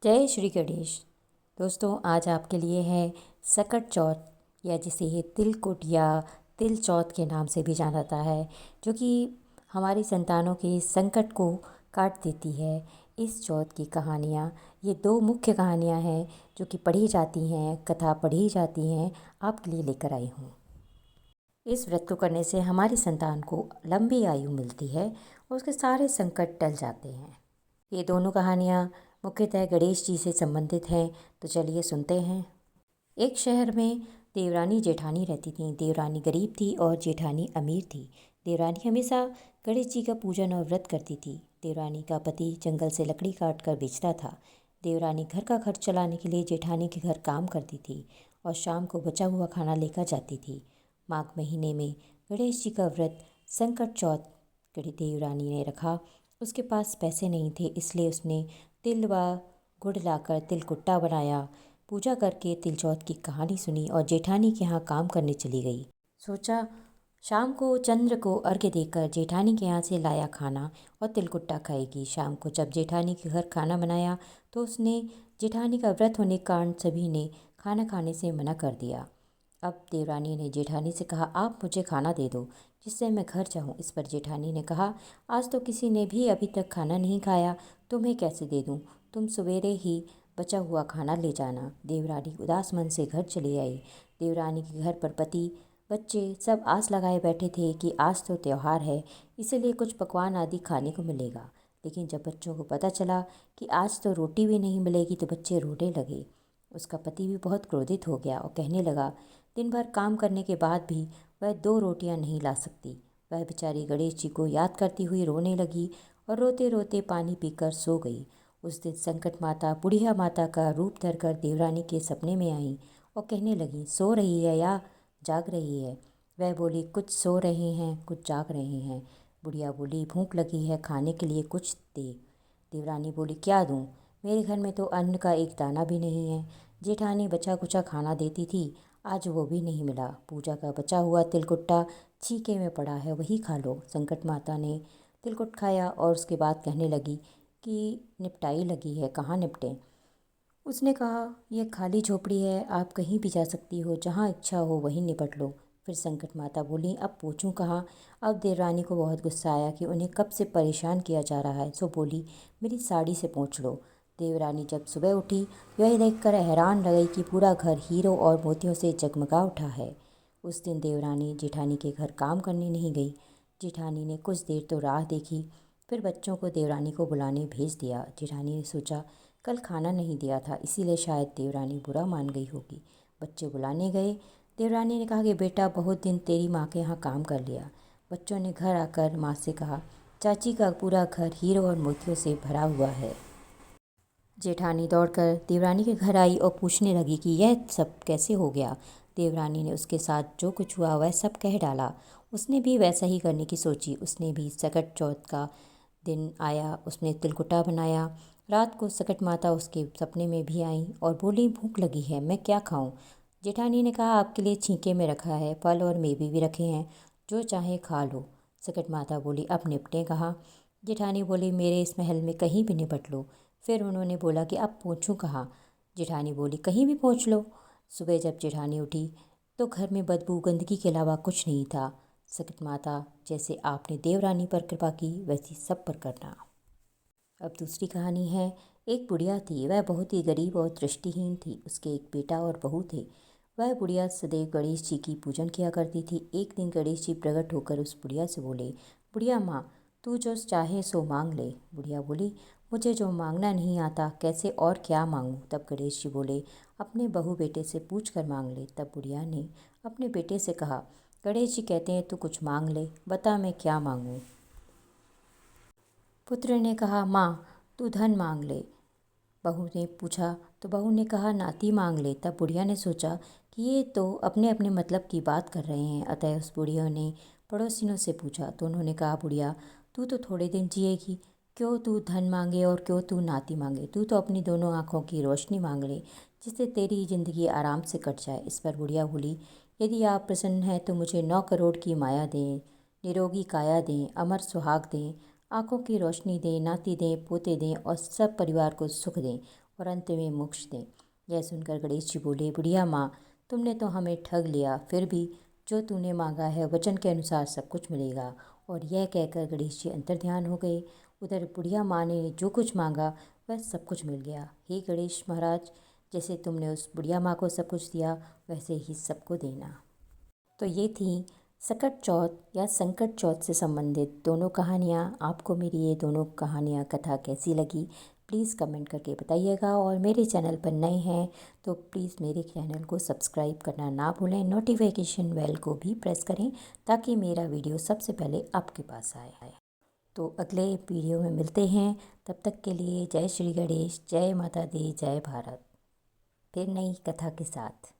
जय श्री गणेश। दोस्तों, आज आपके लिए है सकट चौथ या जिसे तिलकुट या तिल चौथ के नाम से भी जाना जाता है, जो कि हमारी संतानों के संकट को काट देती है। इस चौथ की कहानियाँ, ये दो मुख्य कहानियाँ हैं जो कि पढ़ी जाती हैं, कथा पढ़ी जाती हैं, आपके लिए लेकर आई हूँ। इस व्रत को करने से हमारी संतान को लंबी आयु मिलती है और उसके सारे संकट टल जाते हैं। ये दोनों कहानियाँ मुख्यतः गणेश जी से संबंधित हैं, तो चलिए सुनते हैं। एक शहर में देवरानी जेठानी रहती थी। देवरानी गरीब थी और जेठानी अमीर थी। देवरानी हमेशा गणेश जी का पूजन और व्रत करती थी। देवरानी का पति जंगल से लकड़ी काट कर बेचता था। देवरानी घर का खर्च चलाने के लिए जेठानी के घर काम करती थी और शाम को बचा हुआ खाना लेकर जाती थी। माघ महीने में गणेश जी का व्रत संकट चौथ देवरानी ने रखा। उसके पास पैसे नहीं थे, इसलिए उसने तिल व गुड़ लाकर तिलकुट्टा बनाया। पूजा करके तिल चौथ की कहानी सुनी और जेठानी के यहाँ काम करने चली गई। सोचा शाम को चंद्र को अर्घ्य देकर जेठानी के यहाँ से लाया खाना और तिलकुट्टा खाएगी। शाम को जब जेठानी के घर खाना बनाया तो उसने जेठानी का व्रत होने के कारण सभी ने खाना खाने से मना कर दिया। अब देवरानी ने जेठानी से कहा, आप मुझे खाना दे दो जिससे मैं घर जाऊं। इस पर जेठानी ने कहा, आज तो किसी ने भी अभी तक खाना नहीं खाया, तुम्हें कैसे दे दूं? तुम सवेरे ही बचा हुआ खाना ले जाना। देवरानी उदास मन से घर चली आई। देवरानी के घर पर पति बच्चे सब आस लगाए बैठे थे कि आज तो त्यौहार है, इसीलिए कुछ पकवान आदि खाने को मिलेगा। लेकिन जब बच्चों को पता चला कि आज तो रोटी भी नहीं मिलेगी तो बच्चे रोने लगे। उसका पति भी बहुत क्रोधित हो गया और कहने लगा, दिन भर काम करने के बाद भी वह 2 रोटियां नहीं ला सकती। वह बेचारी गणेश जी को याद करती हुई रोने लगी और रोते रोते पानी पीकर सो गई। उस दिन संकट माता बुढ़िया माता का रूप धरकर देवरानी के सपने में आई और कहने लगी, सो रही है या जाग रही है? वह बोली, कुछ सो रहे हैं, कुछ जाग रहे हैं। बुढ़िया बोली, भूख लगी है, खाने के लिए कुछ दे। देवरानी बोली, क्या दूँ? मेरे घर में तो अन्न का एक दाना भी नहीं है। जेठानी बचा कुचा खाना देती थी, आज वो भी नहीं मिला। पूजा का बचा हुआ तिलकुट्टा छीके में पड़ा है, वही खा लो। संकट माता ने तिलकुट खाया और उसके बाद कहने लगी कि निपटाई लगी है, कहाँ निपटें? उसने कहा, यह खाली झोपड़ी है, आप कहीं भी जा सकती हो, जहाँ इच्छा हो वहीं निपट लो। फिर संकट माता बोली, अब पूछूं कहाँ? अब देवरानी को बहुत गुस्सा आया कि उन्हें कब से परेशान किया जा रहा है, सो बोली, मेरी साड़ी से पूछ लो। देवरानी जब सुबह उठी, यह देखकर हैरान रह गई कि पूरा घर हीरों और मोतियों से जगमगा उठा है। उस दिन देवरानी जेठानी के घर काम करने नहीं गई। जेठानी ने कुछ देर तो राह देखी, फिर बच्चों को देवरानी को बुलाने भेज दिया। जेठानी ने सोचा, कल खाना नहीं दिया था, इसीलिए शायद देवरानी बुरा मान गई होगी। बच्चे बुलाने गए। देवरानी ने कहा कि बेटा, बहुत दिन तेरी माँ के यहाँ काम कर लिया। बच्चों ने घर आकर माँ से कहा, चाची का पूरा घर हीरो और मोतियों से भरा हुआ है। जेठानी दौड़कर देवरानी के घर आई और पूछने लगी कि यह सब कैसे हो गया। देवरानी ने उसके साथ जो कुछ हुआ वह सब कह डाला। उसने भी वैसा ही करने की सोची। उसने भी सकट चौथ का दिन आया, उसने तिलकुटा बनाया। रात को सकट माता उसके सपने में भी आई और बोली, भूख लगी है, मैं क्या खाऊं? जेठानी ने कहा, आपके लिए छींके में रखा है, फल और मेवे भी रखे हैं, जो चाहे खा लो। सकट माता बोली, अब निपटें कहाँ? जेठानी बोली, मेरे इस महल में कहीं भी निपट लो। फिर उन्होंने बोला कि अब पहुँचूँ कहाँ? जेठानी बोली, कहीं भी पहुँच लो। सुबह जब जेठानी उठी तो घर में बदबू गंदगी के अलावा कुछ नहीं था। सकट माता, जैसे आपने देवरानी पर कृपा की वैसी सब पर करना। अब दूसरी कहानी है। एक बुढ़िया थी, वह बहुत ही गरीब और दृष्टिहीन थी। उसके एक बेटा और बहू थे। वह बुढ़िया सदैव गणेश जी की पूजन किया करती थी। एक दिन गणेश जी प्रकट होकर उस बुढ़िया से बोले, बुढ़िया माँ, तू जो चाहे सो मांग ले। बुढ़िया बोली, मुझे जो मांगना नहीं आता, कैसे और क्या मांगूं? तब गणेश जी बोले, अपने बहू बेटे से पूछ कर मांग ले। तब बुढ़िया ने अपने बेटे से कहा, गणेश जी कहते हैं तू कुछ मांग ले, बता मैं क्या मांगूं? पुत्र ने कहा, माँ तू धन मांग ले। बहू ने पूछा तो बहू ने कहा, नाती मांग ले। तब बुढ़िया ने सोचा कि ये तो अपने अपने मतलब की बात कर रहे हैं, अतः उस बुढ़िया ने पड़ोसिनों से पूछा तो उन्होंने कहा, बुढ़िया तू तो थोड़े दिन जिएगी, क्यों तू धन मांगे और क्यों तू नाती मांगे? तू तो अपनी दोनों आँखों की रोशनी मांग ले, जिससे तेरी ज़िंदगी आराम से कट जाए। इस पर बुढ़िया बोली, यदि आप प्रसन्न हैं तो मुझे 9 करोड़ की माया दें, निरोगी काया दें, अमर सुहाग दें, आँखों की रोशनी दें, नाती दें, पोते दें और सब परिवार को सुख दें। और अंत में मोक्ष दें। यह सुनकर गणेश जी बोले, बुढ़िया माँ, तुमने तो हमें ठग लिया, फिर भी जो तूने मांगा है वचन के अनुसार सब कुछ मिलेगा। और यह कहकर गणेश जी अंतर्ध्यान हो गए। उधर बुढ़िया माँ ने जो कुछ मांगा वह सब कुछ मिल गया। हे गणेश महाराज, जैसे तुमने उस बुढ़िया माँ को सब कुछ दिया वैसे ही सबको देना। तो ये थी सकट चौथ या संकट चौथ से संबंधित दोनों कहानियाँ। आपको मेरी ये दोनों कहानियाँ कथा कैसी लगी प्लीज़ कमेंट करके बताइएगा। और मेरे चैनल पर नए हैं तो प्लीज़ मेरे चैनल को सब्सक्राइब करना ना भूलें। नोटिफिकेशन बेल को भी प्रेस करें ताकि मेरा वीडियो सबसे पहले आपके पास आए। तो अगले वीडियो में मिलते हैं, तब तक के लिए जय श्री गणेश, जय माता दी, जय भारत। फिर नई कथा के साथ।